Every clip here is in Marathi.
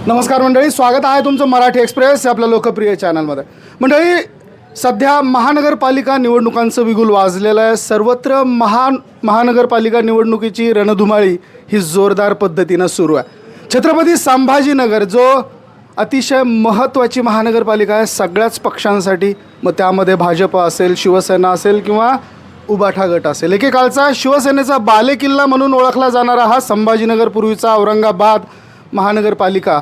नमस्कार मंडळी, स्वागत आहे तुमचं मराठी एक्सप्रेस आपल्या लोकप्रिय चॅनलमध्ये. मंडळी, सध्या महानगरपालिका निवडणुकांचं बिगुल वाजलेलं आहे. सर्वत्र महानगरपालिका निवडणुकीची रणधुमाळी ही जोरदार पद्धतीनं सुरू आहे. छत्रपती संभाजीनगर जो अतिशय महत्त्वाची महानगरपालिका आहे सगळ्याच पक्षांसाठी, मग त्यामध्ये भाजप असेल, शिवसेना असेल किंवा उबाठा गट असेल. एकेकाळचा शिवसेनेचा बालेकिल्ला म्हणून ओळखला जाणारा हा संभाजीनगर, पूर्वीचा औरंगाबाद महानगरपालिका,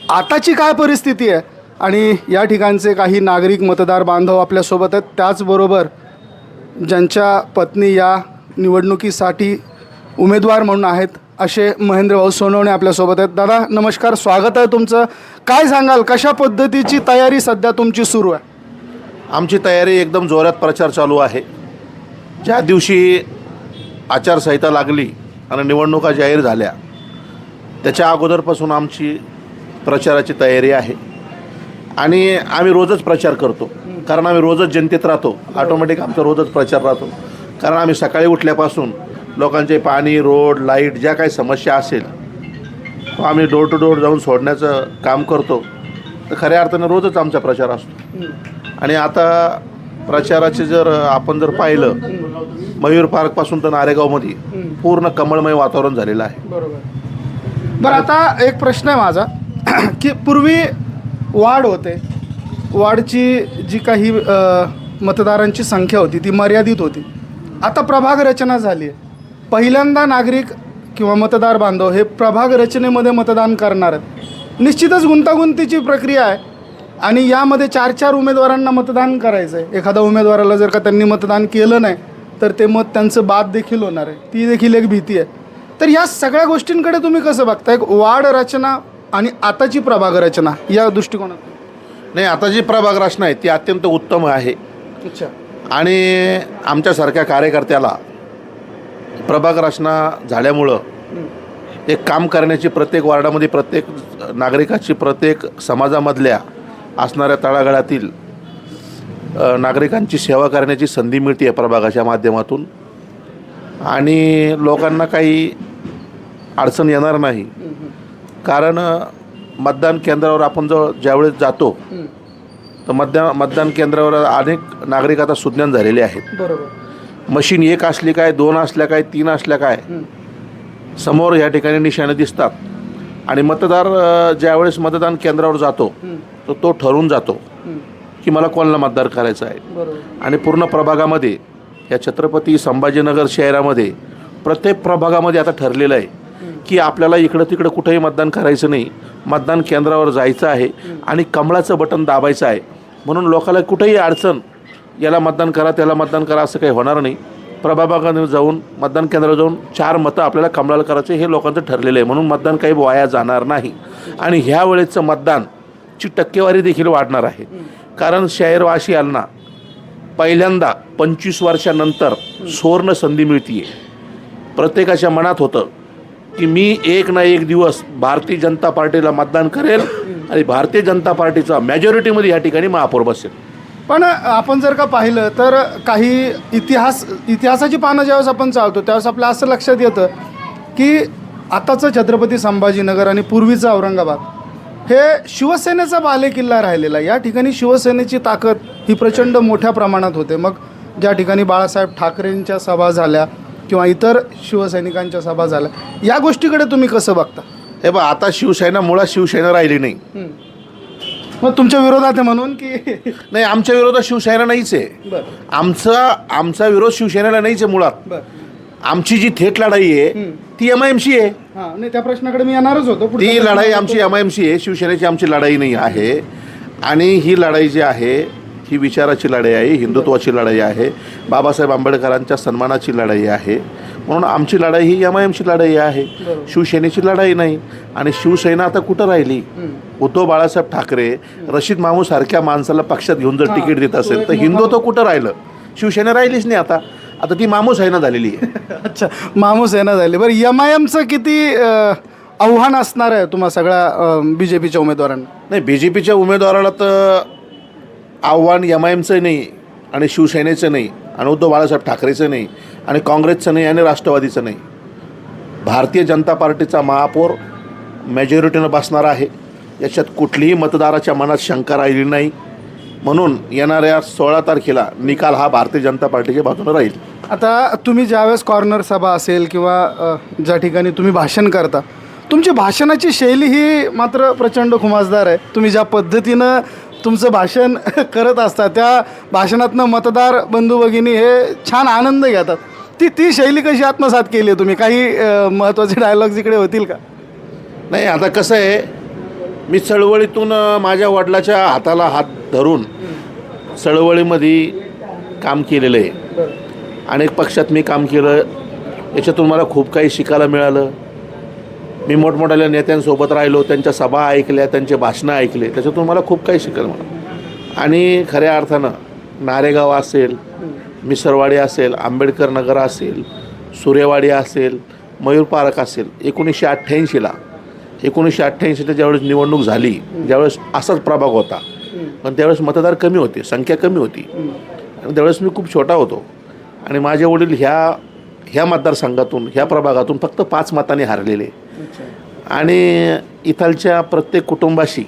आताची काय परिस्थिती आहे आणि या ठिकाणचे काही नागरिक मतदार बांधव आपल्यासोबत आहेत. त्याचबरोबर ज्यांच्या पत्नी या निवडणुकीसाठी उमेदवार म्हणून आहेत असे महेंद्रभाऊ सोनवणे आपल्यासोबत आहेत. दादा नमस्कार, स्वागत आहे तुमचं. काय सांगाल, कशा पद्धतीची तयारी सध्या तुमची सुरू आहे? आमची तयारी एकदम जोरात, प्रचार चालू आहे. ज्या दिवशी आचारसंहिता लागली आणि निवडणुका जाहीर झाल्या त्याच्या अगोदरपासून आमची प्रचाराची तयारी आहे आणि आम्ही रोजच प्रचार करतो, कारण आम्ही रोजच जनतेत राहतो. ऑटोमॅटिक आमचा रोजच प्रचार राहतो, कारण आम्ही सकाळी उठल्यापासून लोकांचे पाणी, रोड, लाईट, ज्या काही समस्या असेल आम्ही डोर टू डोर जाऊन सोडण्याचं काम करतो. तर खऱ्या अर्थानं रोजच आमचा प्रचार असतो. आणि आता प्रचाराचे जर आपण जर पाहिलं, मयूर पार्कपासून तर नारेगावमध्ये पूर्ण कमळमय वातावरण झालेलं आहे. बरं, आता एक प्रश्न आहे माझा की पूर्वी वार्ड होते, वार्डची जी काही मतदारांची संख्या होती ती मर्यादित होती. आता प्रभाग रचना झाली आहे. पहिल्यांदा नागरिक किंवा मतदार बांधव हे प्रभाग रचनेमध्ये मतदान करणार आहेत. निश्चितच गुंतागुंतीची प्रक्रिया आहे आणि यामध्ये 4-4 उमेदवारांना मतदान करायचं आहे. एखाद्या उमेदवाराला जर का त्यांनी मतदान केलं नाही तर ते मत त्यांचं बाद देखील होणार आहे. ती देखील एक भीती आहे. तर या सगळ्या गोष्टींकडे तुम्ही कसं बघता, एक वार्ड रचना आणि आताची प्रभाग रचना या दृष्टिकोनात? नाही, आता जी प्रभाग रचना आहे ती अत्यंत उत्तम आहे. अच्छा. आणि आमच्यासारख्या कार्यकर्त्याला प्रभाग रचना झाल्यामुळं एक काम करण्याची, प्रत्येक वार्डामध्ये प्रत्येक नागरिकाची, प्रत्येक समाजामधल्या असणाऱ्या तळागाळातील नागरिकांची सेवा करण्याची संधी मिळते आहे प्रभागाच्या माध्यमातून. आणि लोकांना काही अडचण येणार नाही, कारण मतदान केंद्रावर आपण ज्यावेळेस जातो तर मतदान केंद्रावर अनेक नागरिक आता सुज्ञान झालेले आहेत. बरोबर. मशीन 1 असली काय, 2 असल्या काय, 3 असल्या काय, समोर या ठिकाणी निशाणे दिसतात. आणि मतदार ज्यावेळेस मतदान केंद्रावर जातो तर तो ठरवून जातो की मला कोणाला मतदार करायचं आहे. आणि पूर्ण प्रभागामध्ये, या छत्रपती संभाजीनगर शहरामध्ये प्रत्येक प्रभागामध्ये आता ठरलेलं आहे की आपल्याला इकडं तिकडं कुठंही मतदान करायचं नाही, मतदान केंद्रावर जायचं आहे आणि कमळाचं बटन दाबायचं आहे. म्हणून लोकांना कुठेही अडचण, याला मतदान करा त्याला मतदान करा असं काही होणार नाही. प्रभागामध्ये जाऊन, मतदान केंद्रावर जाऊन 4 मतं आपल्याला कमळाला करायचं हे लोकांचं ठरलेलं आहे. म्हणून मतदान काही वाया जाणार नाही. आणि ह्या वेळेचं मतदानची टक्केवारी देखील वाढणार आहे, कारण शहरवासियांना पहिल्यांदा 25 वर्षानंतर सुवर्ण संधी मिळते. प्रत्येकाच्या मनात होतं की मी एक ना एक दिवस भारतीय जनता पार्टीला मतदान करेल आणि भारतीय जनता पार्टीचा मेजॉरिटीमध्ये या ठिकाणी महापौर बसेल. पण आपण जर का पाहिलं तर काही इतिहासाची पानं ज्यावेळेस आपण चालतो त्यावेळेस आपलं असं लक्षात येतं की आताचं छत्रपती संभाजीनगर आणि पूर्वीचं औरंगाबाद हे शिवसेनेचा बालेकिल्ला राहिलेला आहे. या ठिकाणी शिवसेनेची ताकद ही प्रचंड मोठ्या प्रमाणात होते. मग ज्या ठिकाणी बाळासाहेब ठाकरेंच्या सभा झाल्या किंवा इतर शिवसैनिकांच्या सभा झाल्या, या गोष्टीकडे तुम्ही कसं बघता? हे बघ, आता शिवसेना, मुळात शिवसेना राहिली नाही. मग तुमच्या विरोधात आहे म्हणून की? नाही, आमच्या विरोधात शिवसेना नाहीच आहे. आमचा विरोध शिवसेनेला नाहीच आहे मुळात. आमची जी थेट लढाई आहे ती MIMC आहे. नाही, त्या प्रश्नाकडे मी येणारच होतो. ती लढाई आमची MIMC आहे, शिवसेनेची आमची लढाई नाही आहे. आणि ही लढाई जी आहे ही विचाराची लढाई आहे, हिंदुत्वाची लढाई आहे, बाबासाहेब आंबेडकरांच्या सन्मानाची लढाई आहे. म्हणून आमची लढाई ही MIMची लढाई आहे, शिवसेनेची लढाई नाही. आणि शिवसेना आता कुठं राहिली? उद्धव बाळासाहेब ठाकरे, रशीद मामू सारख्या माणसाला पक्षात घेऊन जर तिकीट देत असेल तर हिंदुत्व कुठं राहिलं? शिवसेना राहिलीच नाही. आता ती मामू सेना झालेली आहे. अच्छा, मामू सेना झाली. बरं, MIMचं किती आव्हान असणार आहे तुम्हा सगळ्या BJPच्या उमेदवारांना? नाही, BJPच्या उमेदवाराला तर आव्हान MIMचं नाही आणि शिवसेनेचं नाही आणि उद्धव बाळासाहेब ठाकरेचं नाही आणि काँग्रेसचं नाही आणि राष्ट्रवादीचं नाही. भारतीय जनता पार्टीचा महापौर मेजॉरिटीनं बसणार आहे याच्यात कुठलीही मतदाराच्या मनात शंका राहिली नाही. म्हणून येणाऱ्या 16 तारखेला निकाल हा भारतीय जनता पार्टीच्या बाजूने राहील. आता तुम्ही ज्यावेळेस कॉर्नर सभा असेल किंवा ज्या ठिकाणी तुम्ही भाषण करता, तुमची भाषणाची शैली ही मात्र प्रचंड खुमासदार आहे. तुम्ही ज्या पद्धतीनं तुमचं भाषण करत असता त्या भाषणातनं मतदार बंधू भगिनी हे छान आनंद घेतात. ती शैली कशी आत्मसात केली आहे तुम्ही? काही महत्त्वाचे डायलॉग्स इकडे होतील का? नाही, आता कसं आहे, मी चळवळीतून माझ्या वडिलाच्या हाताला हात धरून चळवळीमध्ये काम केलेलं आहे. अनेक पक्षात मी काम केलं. याच्यातून मला खूप काही शिकायला मिळालं. मी मोठमोठ्या नेत्यांसोबत राहिलो, त्यांच्या सभा ऐकल्या, त्यांचे भाषणं ऐकले. त्याच्यातून मला खूप काही शिकायला मिळालं. आणि खऱ्या अर्थानं नारेगाव असेल, मिसरवाडी असेल, आंबेडकर नगर असेल, सूर्यवाडी असेल, मयूर पार्क असेल, 1988ला ज्यावेळेस निवडणूक झाली, ज्यावेळेस असाच प्रभाग होता, पण त्यावेळेस मतदार कमी होते, संख्या कमी होती. आणि त्यावेळेस मी खूप छोटा होतो आणि माझे वडील ह्या मतदारसंघातून, ह्या प्रभागातून फक्त 5 मतांनी हारलेले. आणि इथलच्या प्रत्येक कुटुंबाशी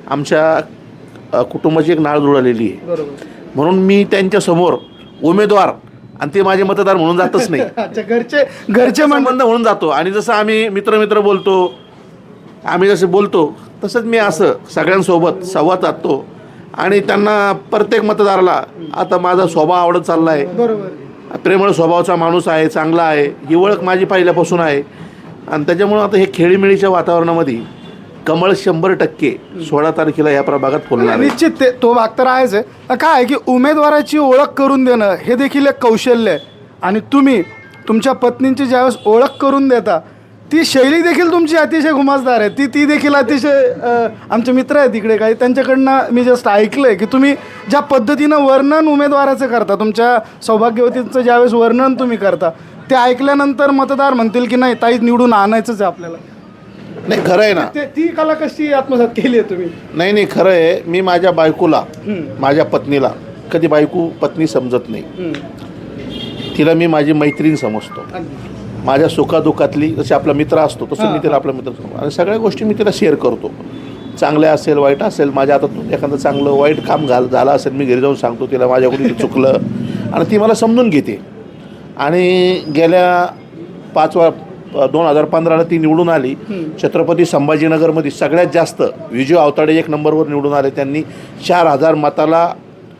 आमच्या कुटुंबाची एक नाळ जुळलेली आहे. म्हणून मी त्यांच्यासमोर उमेदवार आणि ते माझे मतदार म्हणून जातच नाही. घरचे संबंध म्हणून जातो. आणि जसं आम्ही मित्र बोलतो, आम्ही जसं बोलतो तसंच मी असं सगळ्यांसोबत संवाद साधतो. आणि त्यांना प्रत्येक मतदाराला आता माझा स्वभाव आवडत चालला आहे. प्रेमळ स्वभावाचा माणूस आहे, चांगला आहे, ही ओळख माझी पहिल्यापासून आहे. आणि त्याच्यामुळं आता हे खेळीमेळीच्या वातावरणामध्ये कमळ 100% 16 तारखेला या प्रभागात फुलणार आहे. निश्चित तो भाग तर आहेच आहे. काय आहे की उमेदवाराची ओळख करून देणं हे देखील एक कौशल्य आहे. आणि तुम्ही तुमच्या पत्नींची ज्यावेळेस ओळख करून देता ती शैली देखील तुमची अतिशय खुमासदार आहे. ती देखील अतिशय आमचे मित्र आहेत तिकडे काही, त्यांच्याकडनं मी जस्ट ऐकलं आहे की तुम्ही ज्या पद्धतीनं वर्णन उमेदवाराचं करता, तुमच्या सौभाग्यवतीचं ज्यावेळेस वर्णन तुम्ही करता, ते ऐकल्यानंतर मतदार म्हणतील की नाही ताई निवडून आणायचंच आहे आपल्याला. नाही, खरं आहे ना. ती कला कशी आत्मसात केली आहे तुम्ही? नाही, खरं आहे. मी माझ्या बायकोला, माझ्या पत्नीला, कधी बायको पत्नी समजत नाही. तिला मी माझी मैत्रीण समजतो. माझ्या सुखादुःखातली जसे आपला मित्र असतो तसं मी तिला आपला मित्र समजतो. आणि सगळ्या गोष्टी मी तिला शेअर करतो. चांगल्या असेल, वाईट असेल, माझ्या हातात एखादं चांगलं वाईट काम झालं असेल, मी घरी जाऊन सांगतो तिला माझ्याकडून चुकलं. आणि ती मला समजून घेते. आणि गेल्या 2015ला ती निवडून आली. छत्रपती संभाजीनगरमध्ये सगळ्यात जास्त विजय आवताडे 1 नंबरवर निवडून आले. त्यांनी 4000 मताला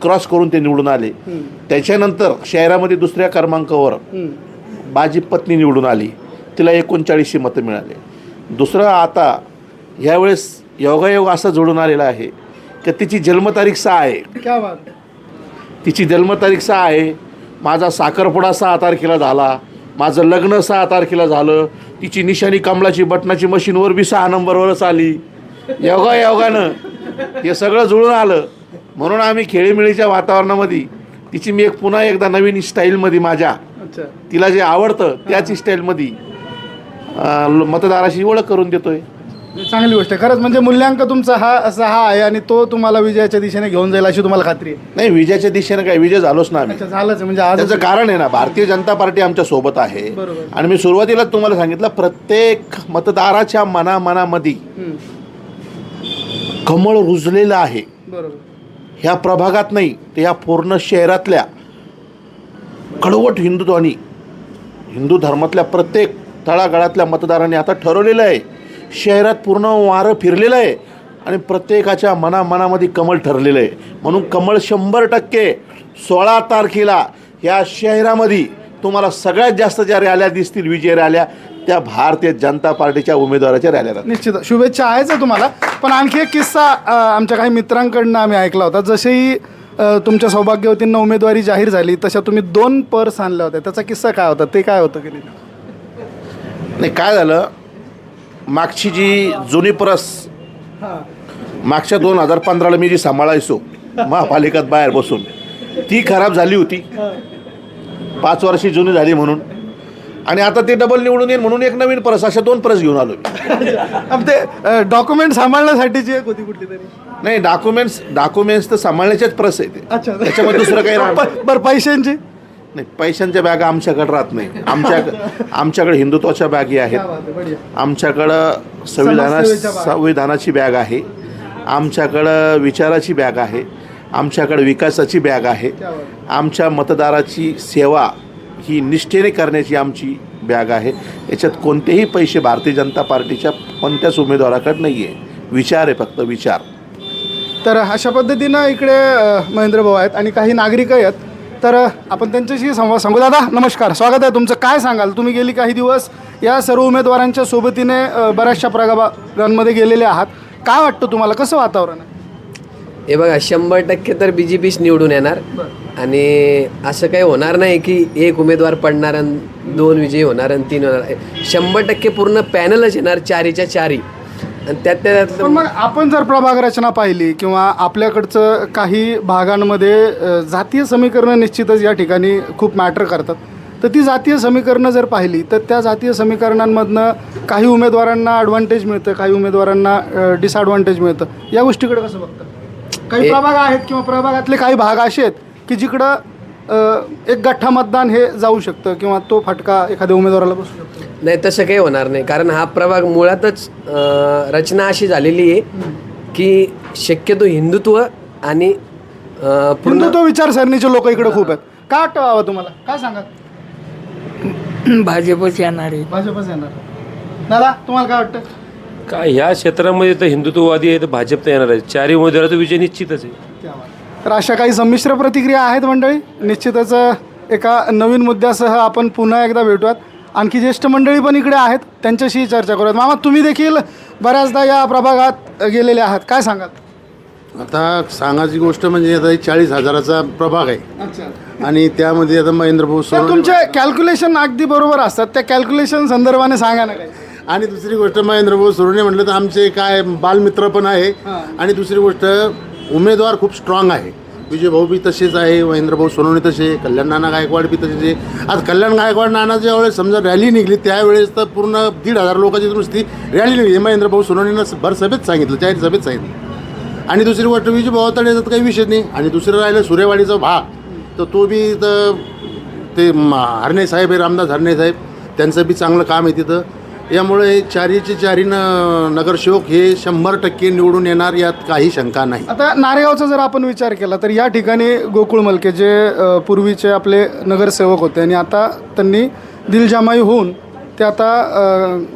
क्रॉस करून ते निवडून आले. त्याच्यानंतर शहरामध्ये 2ऱ्या क्रमांकावर माझी पत्नी निवडून आली. तिला 39 मतं मिळाले. दुसरं आता ह्यावेळेस योगायोग असा जोडून आलेला आहे की तिची जन्मतारीख 6 आहे. क्या बात. तिची जन्मतारीख 6 आहे. माझा साखरपुडा 6 तारखेला झाला. माझं लग्न 6 तारखेला झालं. तिची निशाणी कमळाची बटनाची मशीनवर बी 6 नंबरवरच आली. योगायोगानं हे सगळं जुळून आलं. म्हणून आम्ही खेळीमेळीच्या वातावरणामध्ये तिची मी पुन्हा एकदा नवीन स्टाईलमध्ये माझ्या तिला जे आवडतं त्याच स्टाईलमध्ये मतदाराशी ओळख करून देतोय. चांगली गोष्ट आहे खरंच. म्हणजे मूल्यांक तुमचा हा असा आहे आणि तो तुम्हाला विजयाच्या दिशेने घेऊन जाईल अशी तुम्हाला खात्री आहे? नाही, विजयाच्या दिशेने काय, विजय झालोच ना आम्ही. झालंच म्हणजे आज त्याचं कारण आहे ना, भारतीय जनता पार्टी आमच्या सोबत आहे. आणि मी सुरुवातीलाच तुम्हाला सांगितलं, प्रत्येक मतदाराच्या मनामध्ये कमळ रुजलेलं आहे. ह्या प्रभागात नाही तर ह्या पूर्ण शहरातल्या कडवट हिंदू धर्मातल्या प्रत्येक तळागाळातल्या मतदारांनी आता ठरवलेलं आहे. शहरात पूर्ण वारं फिरलेलं आहे आणि प्रत्येकाच्या मनामध्ये कमळ ठरलेलं आहे. म्हणून कमळ 100% 16 तारखेला या शहरामध्ये तुम्हाला सगळ्यात जास्त ज्या रॅल्या दिसतील, विजय रॅल्या, त्या भारतीय जनता पार्टीच्या उमेदवाराच्या रॅल्या. निश्चित शुभेच्छा आहेच आहे तुम्हाला. पण आणखी एक किस्सा आमच्या काही मित्रांकडनं आम्ही ऐकला होता. जसेही तुमच्या सौभाग्यवतींना उमेदवारी जाहीर झाली तशा तुम्ही 2 पर्स आणल्या होत्या. त्याचा किस्सा काय होता? ते काय होतं की नाही, काय झालं, मागची जी जुनी प्रस मागच्या 2015ला मी जी सांभाळायचो महापालिकेत बाहेर बसून, ती खराब झाली होती. 5 वर्षी जुनी झाली म्हणून. आणि आता ते डबल निवडून येईल म्हणून एक नवीन प्रस, अशा 2 प्रस घेऊन आलो. ते डॉक्युमेंट सांभाळण्यासाठीची एक होती कुठली तरी? नाही, डॉक्युमेंट्स तर सांभाळण्याचेच प्रस आहे ते. अच्छा, त्याच्यामध्ये दुसरं काही राहणार. बरं, पैशांची? नाही, पैशांच्या बॅगा आमच्याकडे राहत नाही. आमच्याकडे हिंदुत्वाच्या बॅगी आहेत, आमच्याकडं संविधानाची बॅग आहे, आमच्याकडं विचाराची बॅग आहे, आमच्याकडे विकासाची बॅग आहे, आमच्या मतदाराची सेवा ही निष्ठेने करण्याची आमची बॅग आहे. याच्यात कोणतेही पैसे भारतीय जनता पार्टीच्या कोणत्याच उमेदवाराकडे नाही आहे. विचार आहे, फक्त विचार. तर अशा पद्धतीनं इकडे महेंद्र भाऊ आहेत आणि काही नागरिक आहेत. तर आपण त्यांच्याशी संवाद सांगू. दादा नमस्कार, स्वागत आहे तुमचं. काय सांगाल, तुम्ही गेली काही दिवस या सर्व उमेदवारांच्या सोबतीने बऱ्याचशा प्रभागांमध्ये गेलेले आहात. काय वाटतं तुम्हाला, कसं वातावरण आहे? हे बघा, 100% तर BJPच निवडून येणार. आणि असं काही होणार नाही की एक उमेदवार पडणार आणि 2 विजयी होणार आणि 3 होणार. 100% पूर्ण पॅनलच येणार, 4च्या 4. आणि त्यात पण मग आपण जर प्रभाग रचना पाहिली किंवा आपल्याकडचं काही भागांमध्ये जातीय समीकरणं निश्चितच या ठिकाणी खूप मॅटर करतात. तर ती जातीय समीकरणं जर पाहिली तर त्या जातीय समीकरणांमधनं काही उमेदवारांना ॲडव्हान्टेज मिळतं, काही उमेदवारांना डिसॲडव्हान्टेज मिळतं. या गोष्टीकडे कसं बघतं? काही प्रभाग आहेत किंवा प्रभागातले काही भाग असे आहेत की जिकडं एक गठ्ठा मतदान हे जाऊ शकतं किंवा तो फटका एखाद्या उमेदवाराला बसू शकतो. नाही, तसं काही होणार नाही. कारण हा प्रभाग मुळातच रचना अशी झालेली आहे की शक्यतो हिंदुत्व आणि हिंदुत्व विचारसरणीचे लोक इकडे खूप आहेत. काय वाटतं बाबा तुम्हाला, काय सांगा? भाजपच येणार आहे. भाजपच येणार. दादा तुम्हाला काय वाटतं? काय ह्या क्षेत्रामध्ये तर हिंदुत्ववादी आहे तर भाजप तर येणार आहे. 4 उमेदवाराचा विजय निश्चितच आहे. तर अशा काही संमिश्र प्रतिक्रिया आहेत मंडळी. निश्चितच एका नवीन मुद्द्यासह आपण पुन्हा एकदा भेटूयात. आणखी ज्येष्ठ मंडळी पण इकडे आहेत, त्यांच्याशी चर्चा करूयात. मामा, तुम्ही देखील बऱ्याचदा या प्रभागात गेलेले आहात, काय सांगाल? आता सांगायची गोष्ट म्हणजे आता 40,000चा प्रभाग आहे आणि त्यामध्ये आता महेंद्र भाऊ तर तुमचे कॅल्क्युलेशन अगदी बरोबर असतात, त्या कॅल्क्युलेशन संदर्भाने सांगा ना काही. आणि दुसरी गोष्ट महेंद्र भाऊ सोनवणे म्हटलं तर आमचे काय बालमित्र पण आहे. आणि दुसरी गोष्ट उमेदवार खूप स्ट्रॉंग आहे. विजय भाऊ बी तसेच आहे, महेंद्र भाऊ सोनवणे तसे, कल्याण नाना गायकवाड बी तसेच आहे. आज कल्याण गायकवाड नाना ज्या वेळेस समजा रॅली निघली त्यावेळेस तर पूर्ण 1,500 लोकांची नुसती रॅली निघली. महेंद्र भाऊ सोनवणेनं भर सभेत सांगितलं, जाहीर सभेत सांगितलं. आणि दुसरी गोष्ट विजय भाऊ तर काही विषय नाही. आणि दुसरं राहिलं सूर्यवाडीचा भाग, तर तो बी तर ते हरणे साहेब आहे, रामदास हरणे साहेब, त्यांचं बी चांगलं काम आहे तिथं. यामुळे 4चे 4 नगरसेवक हे 100% निवडून येणार, यात काही शंका नाही. आता नारेगावचा जर आपण विचार केला तर या ठिकाणी गोकुळ मलके जे पूर्वीचे आपले नगरसेवक होते आणि आता त्यांनी दिलजामाई होऊन ते आता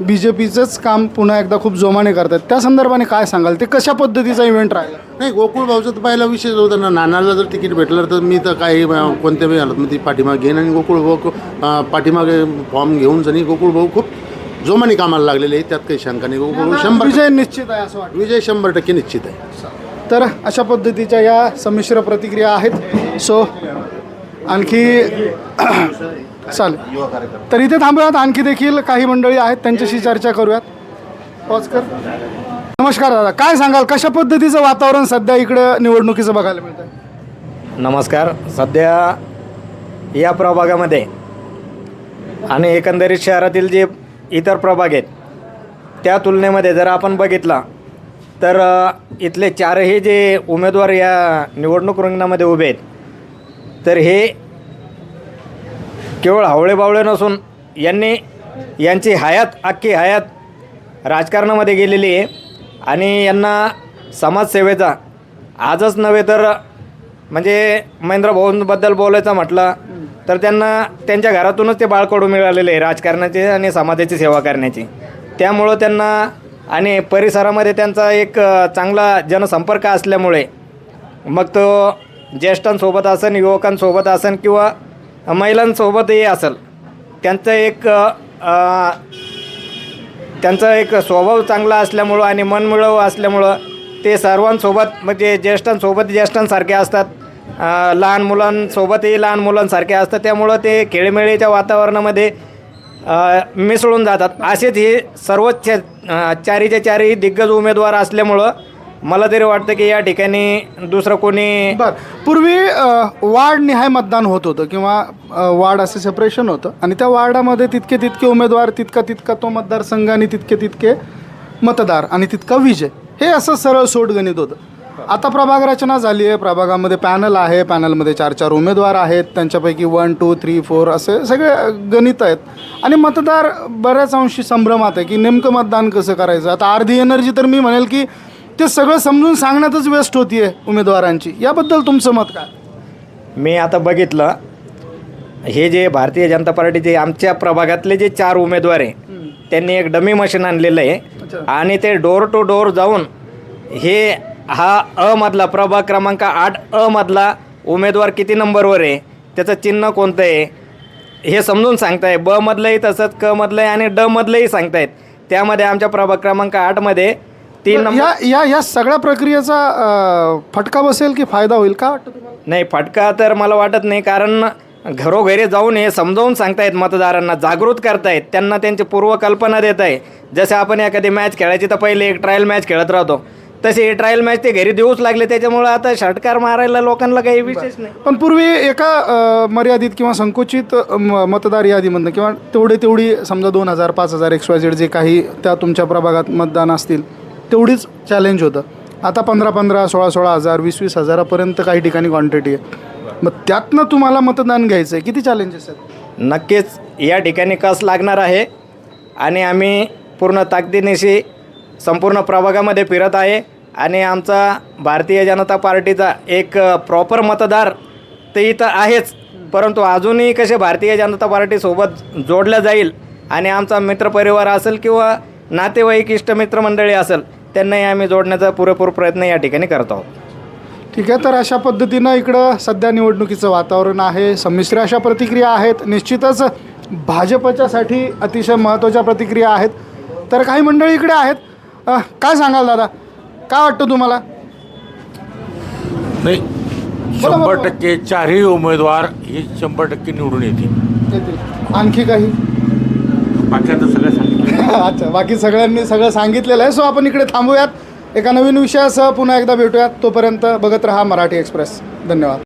BJPचंच काम पुन्हा एकदा खूप जोमाने करतात. त्या संदर्भाने काय सांगाल, ते कशा पद्धतीचा इव्हेंट राहिला? नाही, गोकुळ भाऊचा तर पहिला विषय होता ना, नानाला जर तिकीट भेटलं तर मी तर काही कोणत्याही हालत ती पाठीमागे घेईन. आणि गोकुळ भाऊ पाठीमागे फॉर्म घेऊन आणि गोकुळ भाऊ खूप जोमाने कामाला लागलेले आहे, त्यात काही शंका नाही. गोकुळ 100 विजय निश्चित आहे असं वाटतं. विजय 100% निश्चित आहे. तर अशा पद्धतीच्या या संमिश्र प्रतिक्रिया आहेत. सो आणखी चालेल, तर इथे थांबूयात. आणखी देखील काही मंडळी आहेत, त्यांच्याशी चर्चा करूयात. पॉज कर. नमस्कार दादा, काय सांगाल, कशा पद्धतीचं वातावरण सध्या इकडं निवडणुकीचं बघायला मिळतं? नमस्कार. सध्या या प्रभागामध्ये आणि एकंदरीत शहरातील जे इतर प्रभाग आहेत त्या तुलनेमध्ये जर आपण बघितला तर इथले 4ही जे उमेदवार या निवडणूक रिंगणामध्ये उभे आहेत तर हे केवळ हावळेबावळे नसून यांची अख्खी हयात राजकारणामध्ये गेलेली आहे. आणि यांना समाजसेवेचा आजच नव्हे तर म्हणजे महेंद्र भाऊंबद्दल बोलायचं म्हटलं तर त्यांना त्यांच्या घरातूनच ते बाळकडू मिळालेले आहे राजकारणाचे आणि समाजाची सेवा करण्याची. त्यामुळं त्यांना आणि परिसरामध्ये त्यांचा एक चांगला जनसंपर्क असल्यामुळे मग तो ज्येष्ठांसोबत असेल, युवकांसोबत असेल किंवा महिलांसोबतही असेल, त्यांचा एक स्वभाव चांगला असल्यामुळं आणि मनमिळावू असल्यामुळं ते सर्वांसोबत म्हणजे ज्येष्ठांसारखे असतात, लहान मुलांसोबतही लहान मुलांसारखे असतात. त्यामुळं ते खेळीमेळीच्या वातावरणामध्ये मिसळून जातात. असेच हे सर्वच 4चे 4ही दिग्गज उमेदवार असल्यामुळं मला तरी वाटतं की या ठिकाणी दुसरं कोणी पूर्वी वार्ड निहाय मतदान होत होतं किंवा वार्ड असं सेपरेशन होतं आणि त्या वार्डामध्ये तितके उमेदवार, तितका तो मतदारसंघ आणि तितके मतदार आणि तितका विजय, हे असं सरळ सोट गणित होतं. आता प्रभाग रचना झाली आहे, प्रभागामध्ये पॅनल आहे, पॅनलमध्ये 4-4 उमेदवार आहेत, त्यांच्यापैकी 1, 2, 3, 4 असे सगळे गणित आहेत आणि मतदार बऱ्याच अंशी संभ्रमात आहे की नेमकं मतदान कसं करायचं. आता अर्धी एनर्जी तर मी म्हणेल की ते सगळं समजून सांगण्यातच वेस्ट होती आहे उमेदवारांची. याबद्दल तुमचं मत काय? मी आता बघितलं हे जे भारतीय जनता पार्टीचे आमच्या प्रभागातले जे 4 उमेदवार आहे त्यांनी एक डमी मशीन आणलेलं आहे आणि ते डोर टू डोर जाऊन हे हा अ मधला प्रभाग क्रमांक 8 मधला उमेदवार किती नंबरवर आहे, त्याचं चिन्ह कोणतं आहे हे समजून सांगताय. ब मधलंही तसंच, क मधलंही आणि ड मधलंही सांगतायत. त्यामध्ये आमच्या प्रभाग क्रमांक 8मध्ये 3 नंबर. या सगळ्या प्रक्रियेचा फटका बसेल की फायदा होईल का वाटतं तुम्हाला? नाही, फटका तर मला वाटत नाही, कारण घरोघरी जाऊन हे समजावून सांगतायत, मतदारांना जागृत करतायत, त्यांना त्यांची पूर्वकल्पना देत आहे. जसे आपण एखादी मॅच खेळायची तर पहिले एक ट्रायल मॅच खेळत राहतो, तसे ट्रायल मॅच ते घरी देऊच लागले. त्याच्यामुळं आता षटकार मारायला लोकांना काही विशेष नाही. पण पूर्वी एका मर्यादित किंवा संकुचित मतदार यादीमधनं किंवा तेवढी समजा 2,000 5,000 XYZ जे काही त्या तुमच्या प्रभागात मतदान असतील तेवढीच चॅलेंज होतं. आता 15,000 16,000 20,000 हजारापर्यंत काही ठिकाणी क्वांटिटी आहे. मग त्यातनं तुम्हाला मतदान घ्यायचं आहे, किती चॅलेंजेस आहेत? नक्कीच या ठिकाणी कस लागणार आहे आणि आम्ही पूर्ण ताकदीनिशी संपूर्ण प्रभागामध्ये फिरत आहे आणि आमचा भारतीय जनता पार्टीचा एक प्रॉपर मतदार ते इथं आहेच, परंतु अजूनही कसे भारतीय जनता पार्टीसोबत जोडलं जाईल आणि आमचा मित्रपरिवार असेल किंवा नातेवाईक इष्टमित्र मंडळी असेल त्यांनाही आम्ही जोडण्याचा पुरेपूर प्रयत्न या ठिकाणी करत आहोत. ठीक आहे, तर अशा पद्धतीनं इकडं सध्या निवडणुकीचं वातावरण आहे. संमिश्र अशा प्रतिक्रिया आहेत. निश्चितच भाजपच्यासाठी अतिशय महत्त्वाच्या प्रतिक्रिया आहेत. तर काही मंडळी इकडे आहेत. काय सांगाल दादा, काय वाटतं तुम्हाला? नाही, 100% 4ही उमेदवार हे 100% निवडून येतील. आणखी काही? बाकी आता सगळं सांगितलं. अच्छा, बाकी सगळ्यांनी सगळं सांगितलेलं आहे. सो आपण इकडे थांबूयात. एका नवीन विषयासह पुन्हा एकदा भेटूयात. तोपर्यंत बघत रहा मराठी एक्सप्रेस. धन्यवाद.